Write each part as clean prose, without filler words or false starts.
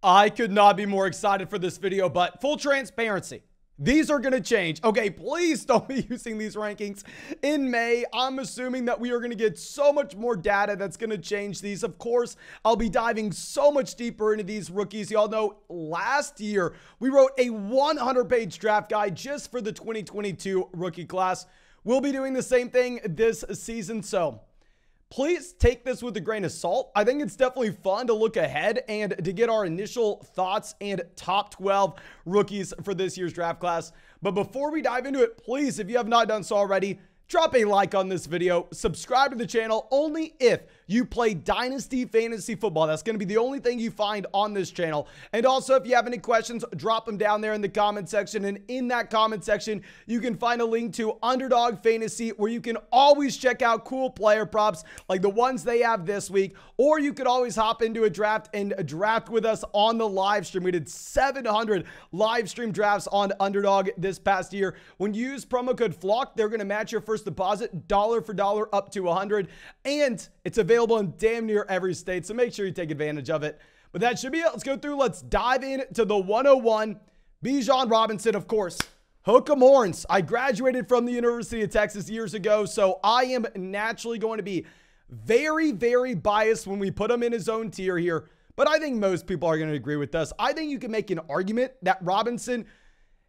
I could not be more excited for this video, but full transparency, these are going to change. Okay, please don't be using these rankings in May. I'm assuming that we are going to get so much more data that's going to change these. Of course, I'll be diving so much deeper into these rookies. Y'all know last year we wrote a 100-page draft guide just for the 2022 rookie class. We'll be doing the same thing this season, so please take this with a grain of salt. I think it's definitely fun to look ahead and to get our initial thoughts and top 12 rookies for this year's draft class. But before we dive into it, please, if you have not done so already, drop a like on this video, subscribe to the channel only if you play Dynasty Fantasy Football. That's going to be the only thing you find on this channel. And also, if you have any questions, drop them down there in the comment section. And in that comment section, you can find a link to Underdog Fantasy where you can always check out cool player props like the ones they have this week. Or you could always hop into a draft and draft with us on the live stream. We did 700 live stream drafts on Underdog this past year. When you use promo code FLOCK, they're going to match your first deposit dollar for dollar up to 100, and it's available in damn near every state, so make sure you take advantage of it. But that should be it. Let's go through. Let's dive into the 101. Bijan Robinson, of course. Hook 'em horns. I graduated from the University of Texas years ago, so I am naturally going to be very, very biased when we put him in his own tier here, but I think most people are going to agree with us. I think you can make an argument that Robinson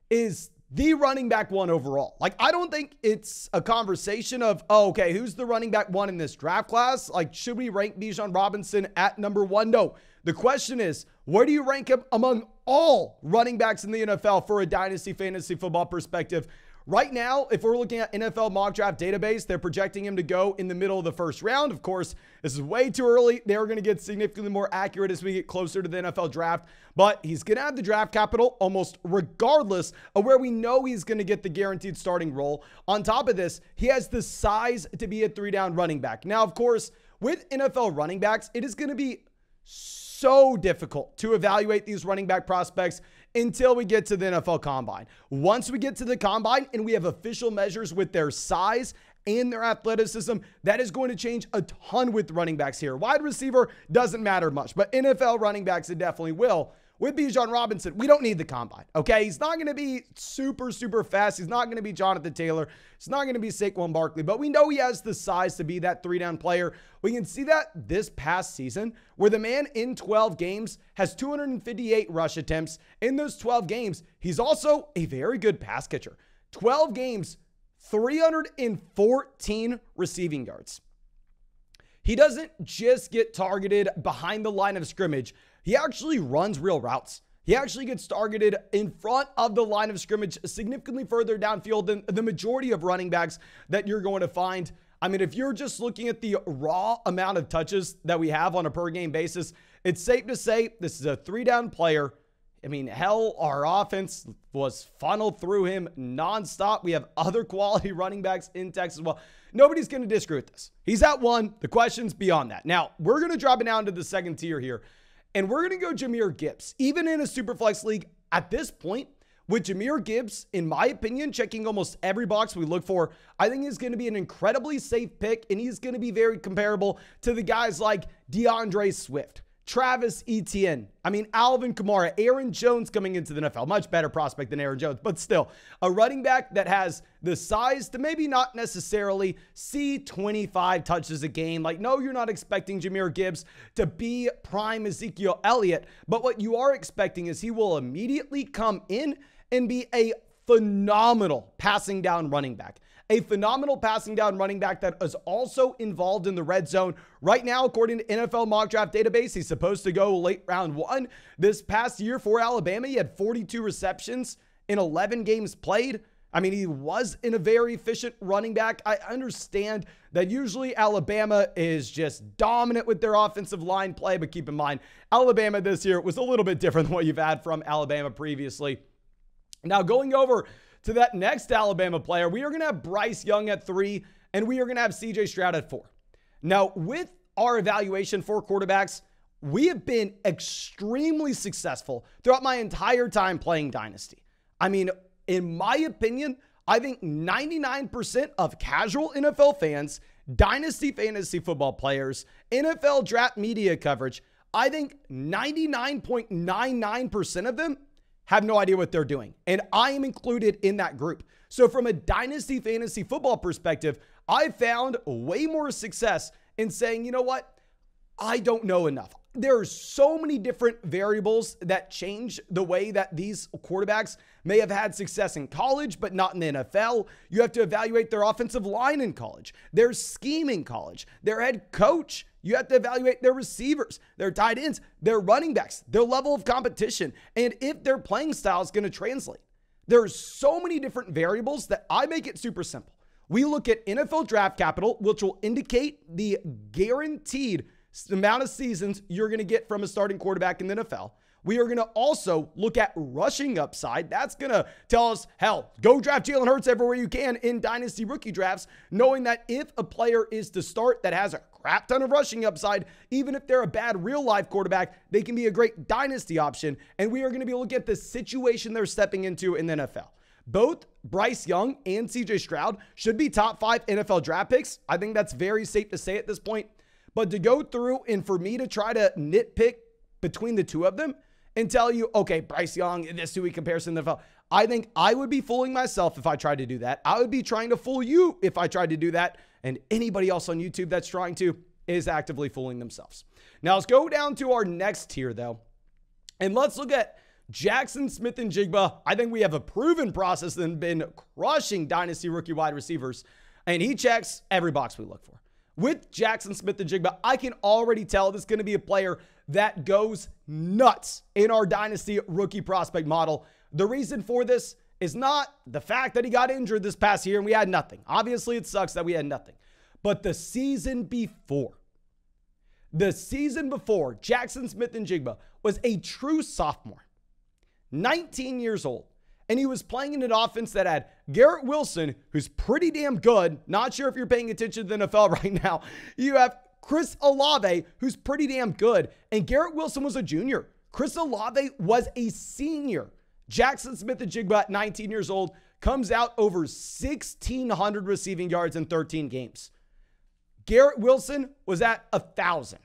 is the running back one overall. Like, I don't think it's a conversation of, oh, okay, who's the running back one in this draft class? Like, should we rank Bijan Robinson at number one? No. The question is, where do you rank him among all running backs in the NFL for a Dynasty Fantasy Football perspective? Right now, if we're looking at NFL mock draft database, they're projecting him to go in the middle of the first round. Of course, this is way too early. They're going to get significantly more accurate as we get closer to the NFL draft, but he's going to have the draft capital almost regardless of where we know he's going to get the guaranteed starting role. On top of this, he has the size to be a 3-down running back. Now, of course, with NFL running backs, it is going to be so difficult to evaluate these running back prospects until we get to the NFL Combine. Once we get to the Combine and we have official measures with their size and their athleticism, that is going to change a ton with running backs here. Wide receiver doesn't matter much, but NFL running backs, it definitely will. With Bijan Robinson, we don't need the Combine, okay? He's not going to be super, super fast. He's not going to be Jonathan Taylor. He's not going to be Saquon Barkley, but we know he has the size to be that 3-down player. We can see that this past season where the man in 12 games has 258 rush attempts. In those 12 games, he's also a very good pass catcher. 12 games, 314 receiving yards. He doesn't just get targeted behind the line of scrimmage. He actually runs real routes. He actually gets targeted in front of the line of scrimmage, significantly further downfield than the majority of running backs that you're going to find. I mean, if you're just looking at the raw amount of touches that we have on a per game basis, it's safe to say this is a 3-down player. I mean, hell, our offense was funneled through him nonstop. We have other quality running backs in Texas as well. Nobody's going to disagree with this. He's at 1. The question's beyond that. Now, we're going to drop it down to the second tier here. And we're going to go Jahmyr Gibbs. Even in a Superflex league at this point, with Jahmyr Gibbs, in my opinion, checking almost every box we look for, I think he's going to be an incredibly safe pick, and he's going to be very comparable to the guys like DeAndre Swift, Travis Etienne, I mean, Alvin Kamara, Aaron Jones coming into the NFL. Much better prospect than Aaron Jones, but still a running back that has the size to maybe not necessarily see 25 touches a game. Like, no, you're not expecting Jahmyr Gibbs to be prime Ezekiel Elliott, but what you are expecting is he will immediately come in and be a phenomenal passing down running back. A phenomenal passing down running back that is also involved in the red zone. Right now, according to NFL mock draft database, he's supposed to go late round 1. This past year for Alabama, he had 42 receptions in 11 games played. I mean, he was in a very efficient running back. I understand that usually Alabama is just dominant with their offensive line play, but keep in mind, Alabama this year was a little bit different than what you've had from Alabama previously. Now, going over to that next Alabama player, we are going to have Bryce Young at 3, and we are going to have CJ Stroud at 4. Now, with our evaluation for quarterbacks, we have been extremely successful throughout my entire time playing Dynasty. I mean, in my opinion, I think 99% of casual NFL fans, Dynasty fantasy football players, NFL draft media coverage, I think 99.99% of them have no idea what they're doing. And I am included in that group. So from a dynasty fantasy football perspective, I found way more success in saying, you know what? I don't know enough. There are so many different variables that change the way that these quarterbacks may have had success in college, but not in the NFL. You have to evaluate their offensive line in college, their scheme in college, their head coach. You have to evaluate their receivers, their tight ends, their running backs, their level of competition, and if their playing style is going to translate. There's so many different variables that I make it super simple. We look at NFL draft capital, which will indicate the guaranteed amount of seasons you're going to get from a starting quarterback in the NFL. We are going to also look at rushing upside. That's going to tell us, hell, go draft Jalen Hurts everywhere you can in dynasty rookie drafts, knowing that if a player is to start that has a crap ton of rushing upside, even if they're a bad real life quarterback, they can be a great dynasty option. And we are going to be looking at the situation they're stepping into in the NFL. Both Bryce Young and CJ Stroud should be top 5 NFL draft picks. I think that's very safe to say at this point. But to go through and for me to try to nitpick between the two of them and tell you, okay, Bryce Young, this who he compares to the NFL, I think I would be fooling myself if I tried to do that. I would be trying to fool you if I tried to do that. And anybody else on YouTube that's trying to is actively fooling themselves. Now let's go down to our next tier though. And let's look at Jackson Smith-Njigba. I think we have a proven process and been crushing dynasty rookie wide receivers. And he checks every box we look for. With Jackson Smith-Njigba, I can already tell this is going to be a player that goes nuts in our dynasty rookie prospect model. The reason for this is not the fact that he got injured this past year and we had nothing. Obviously, it sucks that we had nothing. But the season before, Jackson Smith-Njigba was a true sophomore, 19 years old. And he was playing in an offense that had Garrett Wilson, who's pretty damn good. Not sure if you're paying attention to the NFL right now. You have Chris Olave, who's pretty damn good. And Garrett Wilson was a junior. Chris Olave was a senior. Jackson Smith-Njigba at 19 years old comes out over 1,600 receiving yards in 13 games. Garrett Wilson was at 1,000.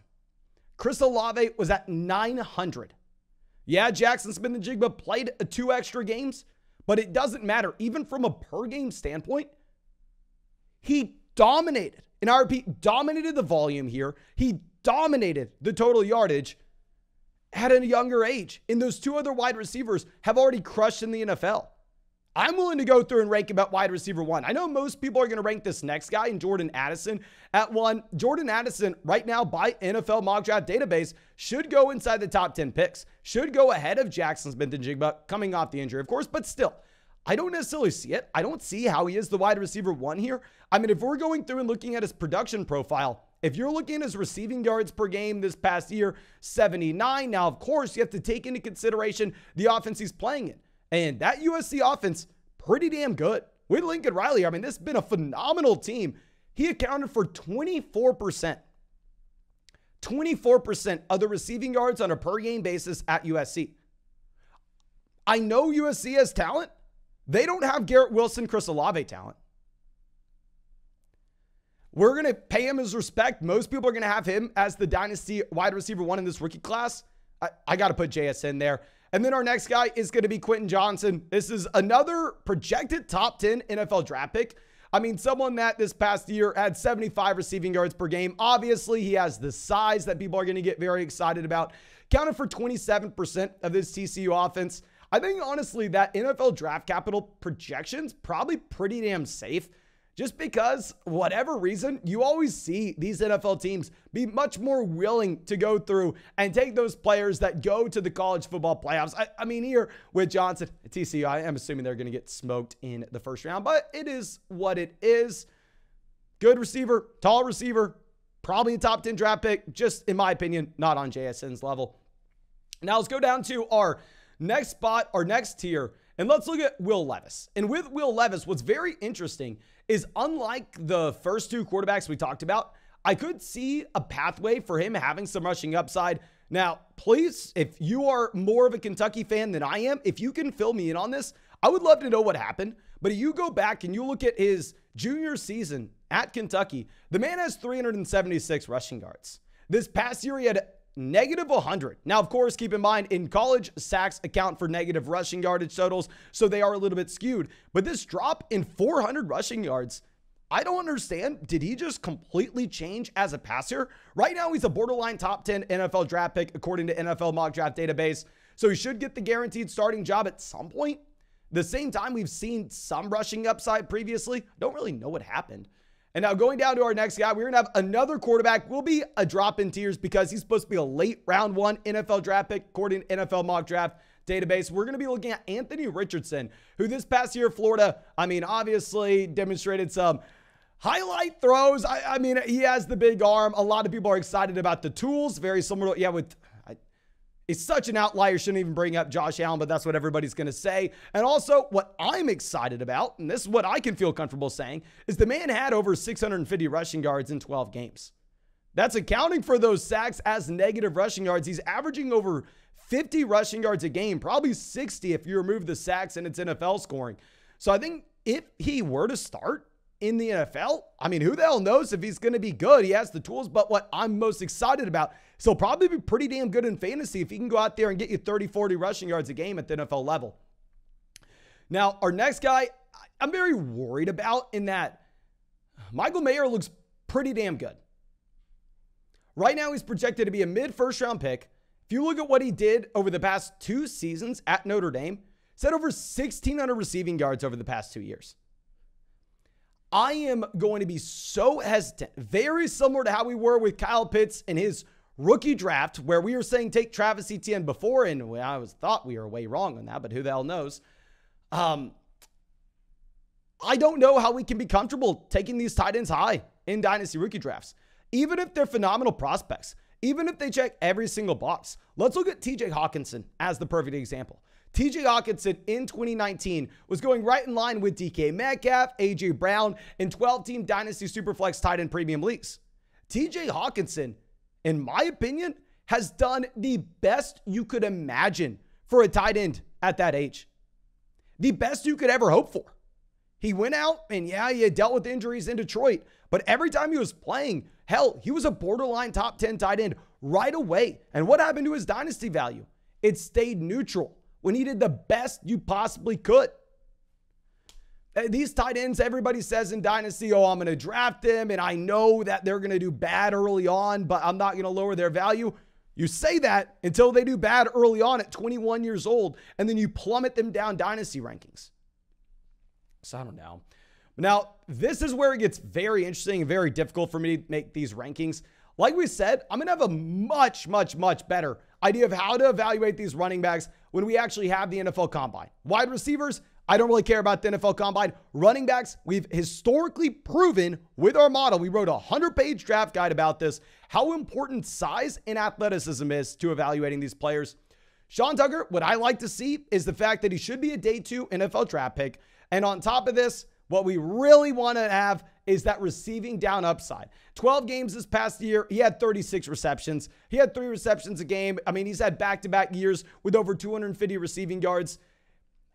Chris Olave was at 900. Yeah, Jackson Smith-Njigba played 2 extra games, but it doesn't matter. Even from a per-game standpoint, he dominated. And I repeat, dominated the volume here. He dominated the total yardage at a younger age. And those 2 other wide receivers have already crushed in the NFL. I'm willing to go through and rank about wide receiver 1. I know most people are going to rank this next guy in Jordan Addison at 1. Jordan Addison right now by NFL mock draft database should go inside the top 10 picks. Should go ahead of Jackson Smith-Njigba coming off the injury, of course, but still, I don't necessarily see it. I don't see how he is the wide receiver 1 here. I mean, if we're going through and looking at his production profile, if you're looking at his receiving yards per game this past year, 79. Now, of course, you have to take into consideration the offense he's playing in. And that USC offense, pretty damn good. With Lincoln Riley, I mean, this has been a phenomenal team. He accounted for 24% of the receiving yards on a per-game basis at USC. I know USC has talent. They don't have Garrett Wilson, Chris Olave talent. We're going to pay him his respect. Most people are going to have him as the dynasty wide receiver 1 in this rookie class. I got to put JS in there. And then our next guy is going to be Quentin Johnson. This is another projected top 10 NFL draft pick. I mean, someone that this past year had 75 receiving yards per game. Obviously, he has the size that people are going to get very excited about. Counted for 27% of this TCU offense. I think, honestly, that NFL draft capital projection's probably pretty damn safe. Just because, whatever reason, you always see these NFL teams be much more willing to go through and take those players that go to the college football playoffs. I mean, here with Johnson at TCU, I am assuming they're going to get smoked in the first round, but it is what it is. Good receiver, tall receiver, probably a top 10 draft pick, just in my opinion, not on JSN's level. Now let's go down to our next spot, our next tier, and let's look at Will Levis. And with Will Levis, what's very interesting is unlike the first 2 quarterbacks we talked about, I could see a pathway for him having some rushing upside. Now, please, if you are more of a Kentucky fan than I am, if you can fill me in on this, I would love to know what happened. But if you go back and you look at his junior season at Kentucky, the man has 376 rushing yards. This past year, he had negative 100. Now, of course, keep in mind, in college, sacks account for negative rushing yardage totals, so they are a little bit skewed. But this drop in 400 rushing yards, I don't understand. Did he just completely change as a passer? Right now, he's a borderline top 10 NFL draft pick, according to NFL Mock Draft Database. So he should get the guaranteed starting job at some point. The same time, we've seen some rushing upside previously. Don't really know what happened. And now going down to our next guy, we're going to have another quarterback. Will be a drop in tiers because he's supposed to be a late round 1 NFL draft pick, according to NFL Mock Draft Database. We're going to be looking at Anthony Richardson, who this past year, Florida, obviously demonstrated some highlight throws. I mean, he has the big arm. A lot of people are excited about the tools. Very similar to, it's such an outlier. Shouldn't even bring up Josh Allen, but that's what everybody's going to say. And also what I'm excited about, and this is what I can feel comfortable saying, is the man had over 650 rushing yards in 12 games. That's accounting for those sacks as negative rushing yards. He's averaging over 50 rushing yards a game, probably 60 if you remove the sacks and it's NFL scoring. So I think if he were to start in the NFL, who the hell knows if he's going to be good? He has the tools, but what I'm most excited about is he'll probably be pretty damn good in fantasy if he can go out there and get you 30, 40 rushing yards a game at the NFL level. Now, our next guy, I'm very worried about in that Michael Mayer looks pretty damn good. Right now, he's projected to be a mid-first round pick. If you look at what he did over the past 2 seasons at Notre Dame, he's had over 1,600 receiving yards over the past 2 years. I am going to be so hesitant, very similar to how we were with Kyle Pitts in his rookie draft, where we were saying take Travis Etienne before, and I thought we were way wrong on that, but who the hell knows? I don't know how we can be comfortable taking these tight ends high in Dynasty rookie drafts, even if they're phenomenal prospects, even if they check every single box. Let's look at TJ Hawkinson as the perfect example. TJ Hawkinson in 2019 was going right in line with DK Metcalf, AJ Brown, in 12-team Dynasty Superflex tight end premium leagues. TJ Hawkinson, in my opinion, has done the best you could imagine for a tight end at that age. The best you could ever hope for. He went out and he had dealt with injuries in Detroit, but every time he was playing, hell, he was a borderline top 10 tight end right away. And what happened to his dynasty value? It stayed neutral when he did the best you possibly could. These tight ends, everybody says in Dynasty, I'm going to draft them, and I know that they're going to do bad early on, but I'm not going to lower their value. You say that until they do bad early on at 21 years old, and then you plummet them down Dynasty rankings. So I don't know. Now, this is where it gets very interesting and very difficult for me to make these rankings. Like we said, I'm going to have a much, much, much better idea of how to evaluate these running backs when we actually have the NFL Combine. Wide receivers, I don't really care about the NFL Combine. Running backs, we've historically proven with our model, we wrote a 100-page draft guide about this, how important size and athleticism is to evaluating these players. Sean Tucker, what I like to see is the fact that he should be a day 2 NFL draft pick. And on top of this, what we really want to have is that receiving down upside. 12 games this past year, he had 36 receptions. He had 3 receptions a game. He's had back-to-back years with over 250 receiving yards.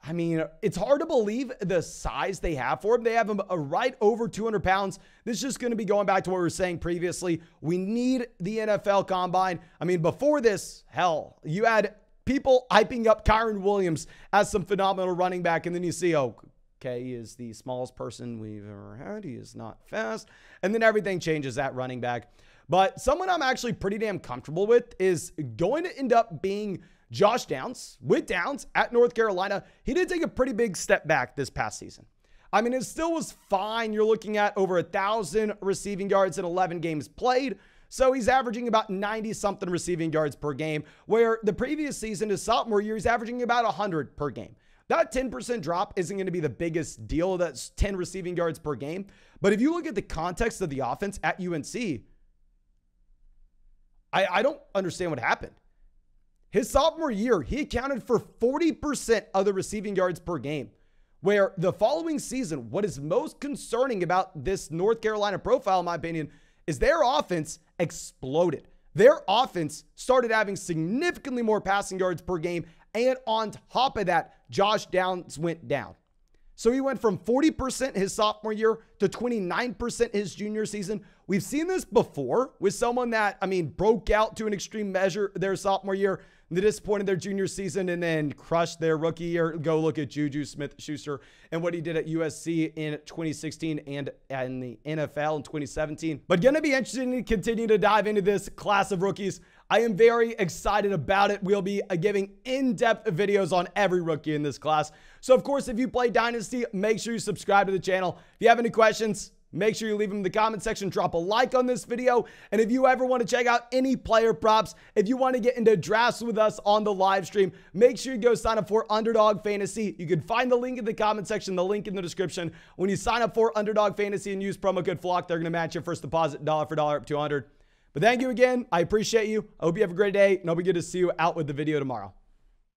It's hard to believe the size they have for him. They have him right over 200 pounds. This is just going to be going back to what we were saying previously. We need the NFL Combine. Before this, hell, you had people hyping up Kyron Williams as some phenomenal running back, and then you see, okay, he is the smallest person we've ever had. He is not fast. And then everything changes at running back. But someone I'm actually pretty damn comfortable with is going to end up being Josh Downs with Downs at North Carolina. He did take a pretty big step back this past season. It still was fine. You're looking at over 1,000 receiving yards in 11 games played. So he's averaging about 90-something receiving yards per game, where the previous season, his sophomore year, he's averaging about 100 per game. That 10% drop isn't going to be the biggest deal. That's 10 receiving yards per game. But if you look at the context of the offense at UNC, I don't understand what happened. His sophomore year, he accounted for 40% of the receiving yards per game, where the following season, what is most concerning about this North Carolina profile, in my opinion, is their offense exploded. Their offense started having significantly more passing yards per game, and on top of that, Josh Downs went down. So he went from 40% his sophomore year to 29% his junior season, We've seen this before with someone that, I mean, broke out to an extreme measure their sophomore year, they disappointed their junior season, and then crushed their rookie year. Go look at Juju Smith-Schuster and what he did at USC in 2016 and in the NFL in 2017. But going to be interesting to continue to dive into this class of rookies. I am very excited about it. We'll be giving in-depth videos on every rookie in this class. So, of course, if you play Dynasty, make sure you subscribe to the channel. If you have any questions, make sure you leave them in the comment section. Drop a like on this video. And if you ever want to check out any player props, if you want to get into drafts with us on the live stream, make sure you go sign up for Underdog Fantasy. You can find the link in the comment section, the link in the description. When you sign up for Underdog Fantasy and use promo code FLOCK, they're going to match your first deposit dollar for dollar up to $100. But thank you again. I appreciate you. I hope you have a great day, and I'll be good to see you out with the video tomorrow.